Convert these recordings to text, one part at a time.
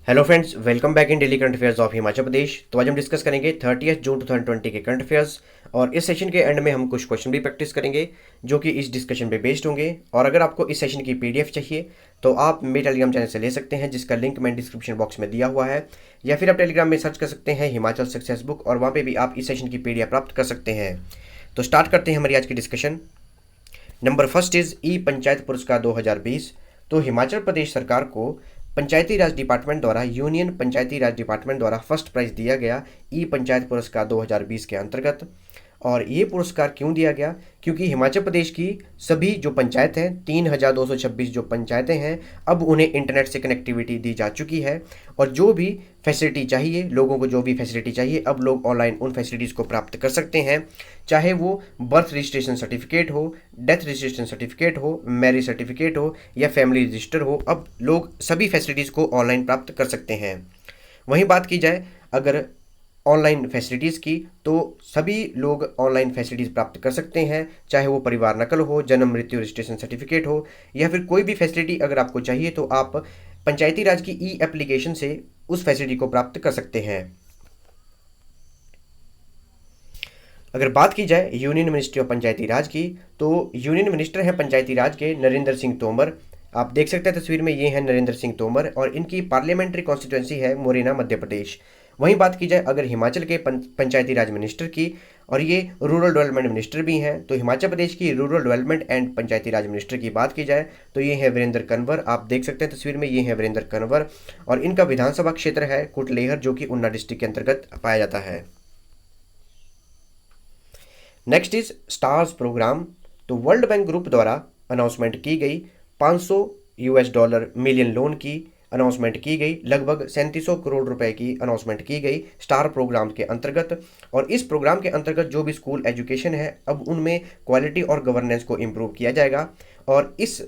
Hello friends, welcome back in daily current affairs of Himachal Pradesh. तो आज हम डिस्कस करेंगे 30 जून 2020 के करंट अफेयर्स और इस सेशन के एंड में हम कुछ क्वेश्चन भी प्रैक्टिस करेंगे जो कि इस डिस्कशन पे बेस्ड होंगे। और अगर आपको इस सेशन की पीडीएफ चाहिए तो आप मेरे टेलीग्राम चैनल से ले सकते हैं, जिसका लिंक मैं डिस्क्रिप्शन बॉक्स में दिया हुआ है, या फिर आप टेलीग्राम में सर्च कर सकते हैं हिमाचल सक्सेस बुक और वहाँ पर भी आप इस सेशन की पीडीएफ प्राप्त कर सकते हैं। तो स्टार्ट करते हैं हमारी आज की डिस्कशन। नंबर फर्स्ट इज ई पंचायत पुरस्कार 2020। तो हिमाचल प्रदेश सरकार को पंचायती राज डिपार्टमेंट द्वारा यूनियन पंचायती राज डिपार्टमेंट द्वारा फर्स्ट प्राइज दिया गया ई पंचायत पुरस्कार 2020 के अंतर्गत। और ये पुरस्कार क्यों दिया गया? क्योंकि हिमाचल प्रदेश की सभी जो पंचायत हैं, 3226 जो पंचायतें हैं, अब उन्हें इंटरनेट से कनेक्टिविटी दी जा चुकी है। और जो भी फैसिलिटी चाहिए, लोगों को जो भी फैसिलिटी चाहिए, अब लोग ऑनलाइन उन फैसिलिटीज़ को प्राप्त कर सकते हैं। चाहे वो बर्थ रजिस्ट्रेशन सर्टिफिकेट हो, डेथ रजिस्ट्रेशन सर्टिफिकेट हो, मैरिज सर्टिफिकेट हो या फैमिली रजिस्टर हो, अब लोग सभी फैसिलिटीज़ को ऑनलाइन प्राप्त कर सकते हैं। वहीं बात की जाए अगर ऑनलाइन फैसिलिटीज़ की, तो सभी लोग ऑनलाइन फैसिलिटीज़ प्राप्त कर सकते हैं, चाहे वो परिवार नकल हो, जन्म मृत्यु रजिस्ट्रेशन सर्टिफिकेट हो, या फिर कोई भी फैसिलिटी अगर आपको चाहिए तो आप पंचायती राज की ई एप्लीकेशन से उस फैसिलिटी को प्राप्त कर सकते हैं। अगर बात की जाए यूनियन मिनिस्ट्री ऑफ पंचायती राज की, तो यूनियन मिनिस्टर हैं पंचायती राज के नरेंद्र सिंह तोमर। आप देख सकते हैं तस्वीर में, ये हैं नरेंद्र सिंह तोमर और इनकी पार्लियामेंट्री कॉन्स्टिट्यूंसी है मोरेना, मध्य प्रदेश। वहीं बात की जाए अगर हिमाचल के पंचायती राज मिनिस्टर की, और ये रूरल डेवलपमेंट मिनिस्टर भी हैं, तो हिमाचल प्रदेश की rural development and Panchayati Raj minister की बात की जाए तो ये है वीरेंद्र कंवर। आप देख सकते हैं तस्वीर में, ये है वीरेंद्र कंवर और इनका विधानसभा क्षेत्र है कुटलेहर, जो कि ऊना डिस्ट्रिक्ट के अंतर्गत पाया जाता है। Next is stars program. तो वर्ल्ड बैंक ग्रुप द्वारा अनाउंसमेंट की गई $500 मिलियन लोन की अनाउंसमेंट की गई, लगभग 3700 करोड़ रुपए की अनाउंसमेंट की गई स्टार प्रोग्राम के अंतर्गत। और इस प्रोग्राम के अंतर्गत जो भी स्कूल एजुकेशन है, अब उनमें क्वालिटी और गवर्नेंस को इम्प्रूव किया जाएगा। और इस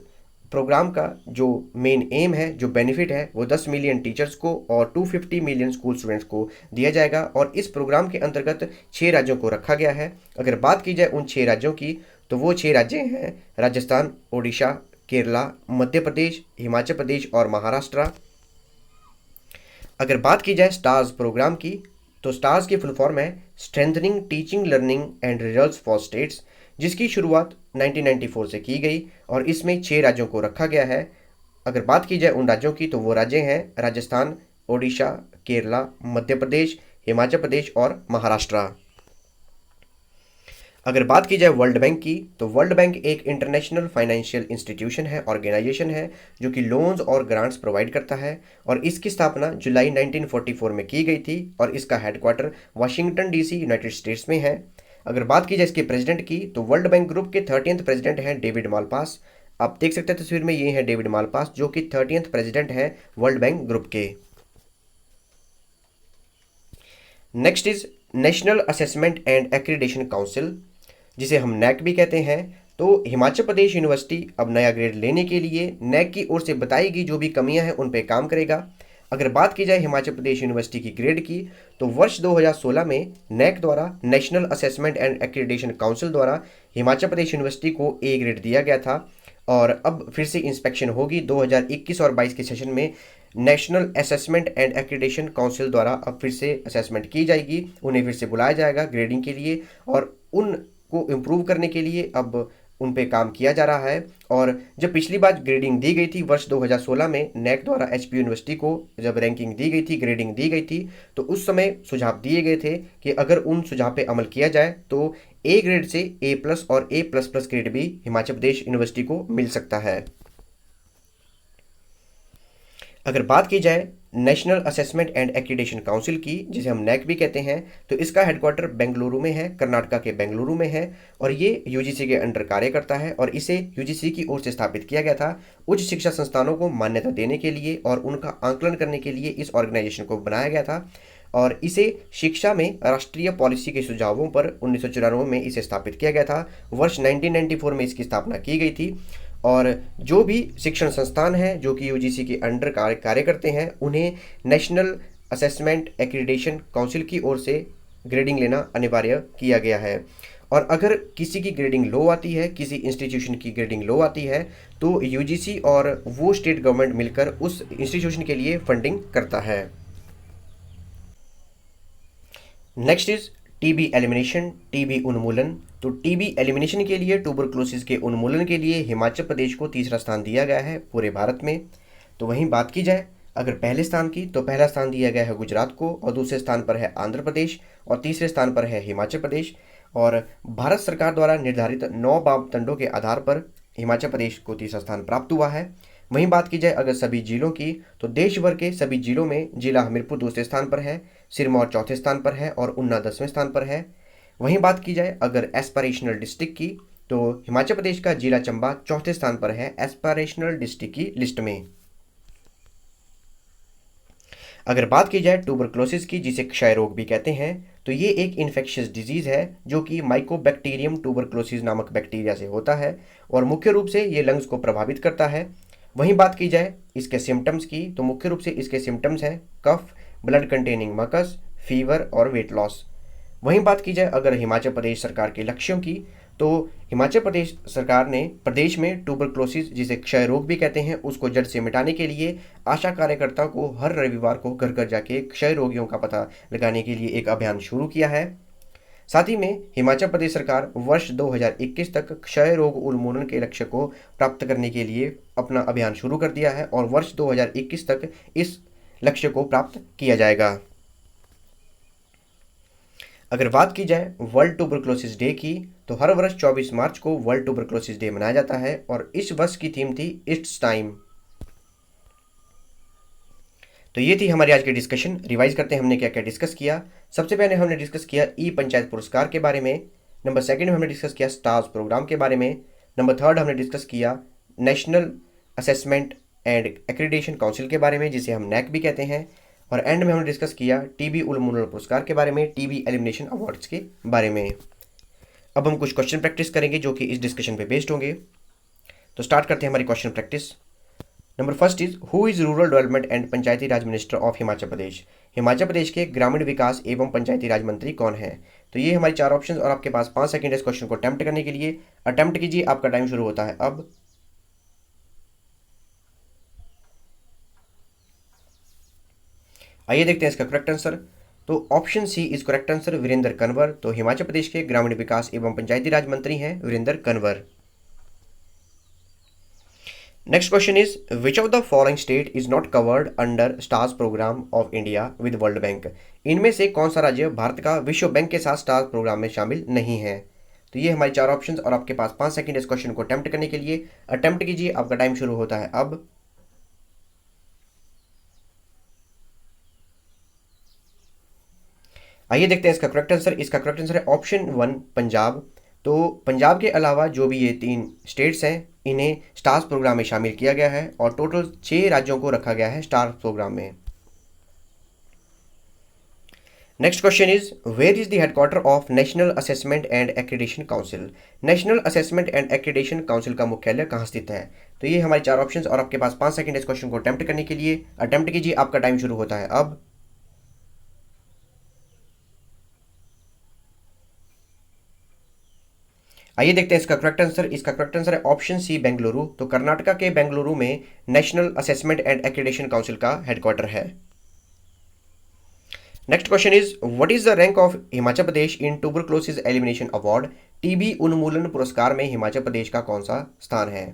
प्रोग्राम का जो मेन एम है, जो बेनिफिट है, वो 10 मिलियन टीचर्स को और 250 मिलियन स्कूल स्टूडेंट्स को दिया जाएगा। और इस प्रोग्राम के अंतर्गत 6 राज्यों को रखा गया है। अगर बात की जाए उन 6 राज्यों की, तो वो 6 राज्य हैं राजस्थान, ओडिशा, केरला, मध्य प्रदेश, हिमाचल प्रदेश और महाराष्ट्र। अगर बात की जाए स्टार्स प्रोग्राम की, तो स्टार्स की फुल फॉर्म है strengthening teaching learning and results for states, जिसकी शुरुआत 1994 से की गई और इसमें 6 राज्यों को रखा गया है। अगर बात की जाए उन राज्यों की, तो वो राज्य हैं राजस्थान, ओडिशा, केरला, मध्य प्रदेश, हिमाचल प्रदेश और महाराष्ट्र। अगर बात की जाए वर्ल्ड बैंक की, तो वर्ल्ड बैंक एक इंटरनेशनल फाइनेंशियल इंस्टीट्यूशन है, ऑर्गेनाइजेशन है, जो कि लोन्स और ग्रांट्स प्रोवाइड करता है। और इसकी स्थापना जुलाई 1944 में की गई थी और इसका headquarter Washington DC, United states में है। अगर बात की जाए इसके प्रेसिडेंट की, तो वर्ल्ड बैंक ग्रुप के 30th प्रेसिडेंट हैं डेविड मालपास। आप देख सकते हैं तस्वीर में, ये हैं डेविड मालपास, जो कि 30th प्रेसिडेंट हैं वर्ल्ड बैंक ग्रुप के। Next is national assessment and accreditation council, जिसे हम नैक भी कहते हैं। तो हिमाचल प्रदेश यूनिवर्सिटी अब नया ग्रेड लेने के लिए नैक की ओर से बताई गई जो भी कमियां हैं उन पर काम करेगा। अगर बात की जाए हिमाचल प्रदेश यूनिवर्सिटी की ग्रेड की, तो वर्ष 2016 में नैक द्वारा, national assessment and accreditation council द्वारा, हिमाचल प्रदेश यूनिवर्सिटी को ए ग्रेड दिया गया था। और अब फिर से इंस्पेक्शन होगी 2021 और 22 के सेशन में। National assessment and accreditation council द्वारा अब फिर से असेसमेंट की जाएगी, उन्हें फिर से बुलाया जाएगा ग्रेडिंग के लिए और उन को इम्प्रूव करने के लिए अब उन पे काम किया जा रहा है। और जब पिछली बार ग्रेडिंग दी गई थी वर्ष 2016 में, नैक द्वारा एचपी यूनिवर्सिटी को जब रैंकिंग दी गई थी, ग्रेडिंग दी गई थी, तो उस समय सुझाव दिए गए थे कि अगर उन सुझाव पे अमल किया जाए तो ए ग्रेड से A+ और A++ ग्रेड भी हिमाचल प्रदेश यूनिवर्सिटी को मिल सकता है। अगर बात की जाए national assessment and accreditation council की, जिसे हम नैक भी कहते हैं, तो इसका हेडक्वार्टर बेंगलुरु में है, कर्नाटका के बेंगलुरु में है। और ये यूजीसी के अंडर कार्य करता है और इसे यूजीसी की ओर से स्थापित किया गया था उच्च शिक्षा संस्थानों को मान्यता देने के लिए और उनका आंकलन करने के लिए इस ऑर्गेनाइजेशन को बनाया गया था। और इसे शिक्षा में राष्ट्रीय पॉलिसी के सुझावों पर 1994 में इसे स्थापित किया गया था। वर्ष 1994 में इसकी स्थापना की गई थी। और जो भी शिक्षण संस्थान हैं जो कि यूजीसी के अंडर कार्य करते हैं, उन्हें नेशनल असेसमेंट एक्रीडेशन काउंसिल की ओर से ग्रेडिंग लेना अनिवार्य किया गया है। और अगर किसी की ग्रेडिंग लो आती है, किसी इंस्टीट्यूशन की ग्रेडिंग लो आती है, तो यूजीसी और वो स्टेट गवर्नमेंट मिलकर उस इंस्टीट्यूशन के लिए फंडिंग करता है। Next is TB elimination, TB उन्मूलन। तो टीबी एलिमिनेशन के लिए, ट्यूबरक्लोसिस के उन्मूलन के लिए हिमाचल प्रदेश को तीसरा स्थान दिया गया है पूरे भारत में। तो वहीं बात की जाए अगर पहले स्थान की, तो पहला स्थान दिया गया है गुजरात को, और दूसरे स्थान पर है आंध्र प्रदेश, और तीसरे स्थान पर है हिमाचल प्रदेश। और भारत सरकार द्वारा निर्धारित 9 मापदंडों के आधार पर हिमाचल प्रदेश को तीसरा स्थान प्राप्त हुआ है। वहीं बात की जाए अगर सभी जिलों की, तो देश भर के सभी जिलों में जिला हमीरपुर दूसरे स्थान पर है, सिरमौर चौथे स्थान पर है और ऊना 10वें स्थान पर है। वहीं बात की जाए अगर एस्पायरेशनल डिस्ट्रिक्ट की, तो हिमाचल प्रदेश का जिला चंबा चौथे स्थान पर है एस्पायरेशनल डिस्ट्रिक्ट की लिस्ट में। अगर बात की जाए ट्यूबरक्लोसिस की, जिसे क्षय रोग भी कहते हैं, तो ये एक इन्फेक्शियस डिजीज़ है जो कि माइकोबैक्टीरियम ट्यूबरक्लोसिस नामक बैक्टीरिया से होता है और मुख्य रूप से ये लंग्स को प्रभावित करता है। वहीं बात की जाए इसके सिम्टम्स की, तो मुख्य रूप से इसके सिम्टम्स हैं कफ, ब्लड कंटेनिंग मकस, फीवर और वेट लॉस। वहीं बात की जाए अगर हिमाचल प्रदेश सरकार के लक्ष्यों की, तो हिमाचल प्रदेश सरकार ने प्रदेश में ट्यूबरक्लोसिस, जिसे क्षय रोग भी कहते हैं, उसको जड़ से मिटाने के लिए आशा कार्यकर्ताओं को हर रविवार को घर घर जाके क्षय रोगियों का पता लगाने के लिए एक अभियान शुरू किया है। साथ ही में हिमाचल प्रदेश सरकार वर्ष 2021 तक क्षय रोग उन्मूलन के लक्ष्य को प्राप्त करने के लिए अपना अभियान शुरू कर दिया है और वर्ष 2021 तक इस लक्ष्य को प्राप्त किया जाएगा। अगर बात की जाए वर्ल्ड ट्यूबरक्लोसिस डे की, तो हर वर्ष 24 मार्च को वर्ल्ड ट्यूबरक्लोसिस डे मनाया जाता है और इस वर्ष की थीम थी इट्स टाइम। तो ये थी हमारी आज की डिस्कशन। रिवाइज करते हैं हमने क्या क्या डिस्कस किया। सबसे पहले हमने डिस्कस किया ई पंचायत पुरस्कार के बारे में। नंबर सेकंड में हमने डिस्कस किया स्टार्स प्रोग्राम के बारे में। नंबर थर्ड हमने डिस्कस किया national assessment and accreditation council के बारे में, जिसे हम नैक भी कहते हैं। और एंड में हमने डिस्कस किया टीबी उन्मूलन पुरस्कार के बारे में, टीबी एलिमिनेशन अवार्ड्स के बारे में। अब हम कुछ क्वेश्चन प्रैक्टिस करेंगे जो कि इस डिस्कशन पे बेस्ड होंगे। तो स्टार्ट करते हैं हमारी question practice. Number first is who is rural development and Panchayati Raj minister of Himachal Pradesh. Himachal Pradesh के ग्रामीण विकास एवं पंचायती राज मंत्री कौन है। तो ये हमारी 4 ऑप्शन और आपके पास 5 सेकंड इस क्वेश्चन को अटेम्प्ट करने के लिए। अटेम्प्ट कीजिए, आपका टाइम शुरू होता है अब। आइए देखते हैं इसका करेक्ट आंसर। तो option C is correct answer, Virender Kanwar. तो हिमाचल प्रदेश के ग्रामीण विकास एवं पंचायती राज मंत्री हैं Virender Kanwar. Next question is which of the following state is not covered under stars program of India with world bank. इनमें से कौन सा राज्य भारत का विश्व बैंक के साथ स्टार्स प्रोग्राम में शामिल नहीं है। तो ये हमारी 4 ऑप्शन और आपके पास 5 सेकंड इस क्वेश्चन को अटेम्प्ट करने के लिए। अटेम्प्ट कीजिए, आपका टाइम शुरू होता है अब। आइए देखते हैं इसका करेक्ट आंसर। इसका करेक्ट आंसर है ऑप्शन 1 पंजाब। तो पंजाब के अलावा जो भी ये 3 स्टेट्स हैं, इन्हें स्टार्स प्रोग्राम में शामिल किया गया है और टोटल 6 राज्यों को रखा गया है स्टार्स प्रोग्राम में। Next question is where is the headquarter of national assessment and accreditation council. National assessment and accreditation council का मुख्यालय कहाँ स्थित है। तो ये हमारी 4 ऑप्शन और आपके पास 5 सेकंड इस क्वेश्चन को अटेम्प्ट करने के लिए। अटेम्प्ट कीजिए, आपका टाइम शुरू होता है अब। आइए देखते हैं इसका करेक्ट आंसर। इसका करेक्ट आंसर है ऑप्शन सी बेंगलुरु। तो कर्नाटका के बेंगलुरु में national assessment and accreditation council का हेडक्वार्टर है। Next question is what is the rank of Himachal Pradesh in tuberculosis elimination award. TB उन्मूलन पुरस्कार में हिमाचल प्रदेश का कौन सा स्थान है।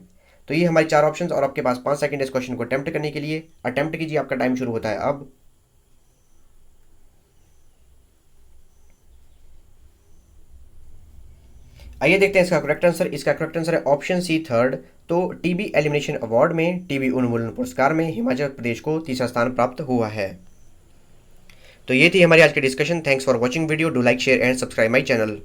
तो ये हमारी 4 ऑप्शन और आपके पास 5 सेकंड इस क्वेश्चन को अटेम्प्ट करने के लिए। अटेम्प्ट कीजिए, आपका टाइम शुरू होता है अब। आइए देखते हैं इसका करेक्ट आंसर। इसका करेक्ट आंसर है ऑप्शन सी थर्ड। तो टीबी एलिमिनेशन अवार्ड में, टीबी उन्मूलन पुरस्कार में हिमाचल प्रदेश को तीसरा स्थान प्राप्त हुआ है। तो ये थी हमारी आज की discussion. Thanks for watching video. Do like, share and subscribe my channel.